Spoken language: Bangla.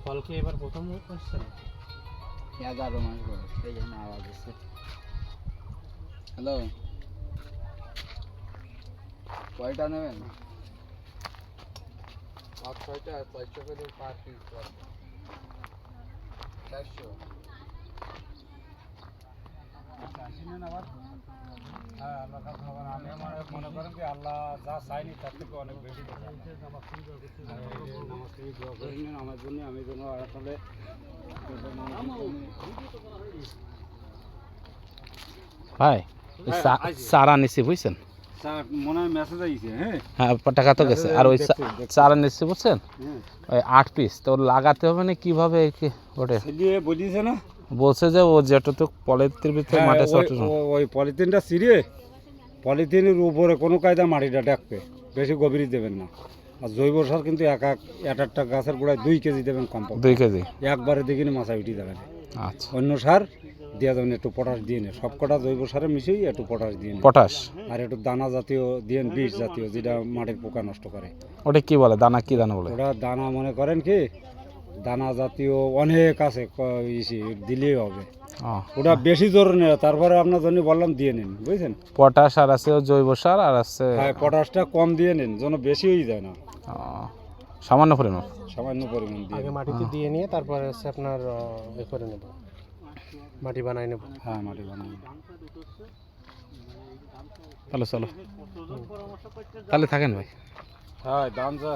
ফল কি এবার প্রথম করছে? 11 মাস বয়স, এই জন্য আওয়াজ হচ্ছে। হ্যালো, কয়টা নেবেন? 5-6টা, 400 করে পার পিস। 400। হ্যাঁ, আল্লাহ খাবার আমি মনে করেন কি আল্লাহ যা চাইনি তার থেকে অনেক বেশি দিয়েছে। আমার জন্য আমি যেন আসলে ভাই চারা নিচ্ছি বুঝছেন? মনে হয় মেসেজ আইছে। হ্যাঁ হ্যাঁ, টাকা তো গেছে। আর ওই চারা নিচ্ছি বুঝছেন, ওই 8 পিস তো লাগাতে হবে না কিভাবে ওটা বলিছে না, বলছে যে ও যেটা তো পলিথিনের ভিতরে মাঠে ওই পলিথিনটা ছিঁড়ে পলিথিনের উপরে কোনো কায়দা মাটিটা ডাকবে, বেশি গভীর দেবেন না। আর জৈব সার কিন্তু একটা গাছের গোড়ায় 2 কেজি দেবেন কমপক্ষে। 2 কেজি একবারে দেখিনি মাছা উঠি যাবে না। আচ্ছা, অন্য সার দিয়ে যাবেন, একটু পটাশ দিয়ে নেন, সবকটা জৈব সারে মিশিয়ে একটু পটাশ দিয়ে নেন। পটাশ আর একটু দানা জাতীয় দিয়েন, বীজ জাতীয়, যেটা মাটির পোকা নষ্ট করে। ওটা কি বলে, দানা কি দানা বলে? ওটা দানা মনে করেন কি দানা জাতীয় অনেক আছে, দিলেই হবে। ওটা বেশি জোর নেই, তারপরে আপনার জন্য বললাম দিয়ে নিন, বুঝছেন? পটাশ আর আছে জৈব সার আর আছে। হ্যাঁ, পটাশটা কম দিয়ে নিন, যেন বেশি হয়ে যায় না, সামান্য পরিমাণ, সামান্য পরিমাণ দিয়ে। আগে মাটিতে দিয়ে নিয়ে তারপরে হচ্ছে আপনার এ করে নেব, মাটি বানাই নেব। হ্যাঁ, মাটি বানাই। তাহলে চলো, তাহলে থাকেন ভাই। হ্যাঁ, দাম যা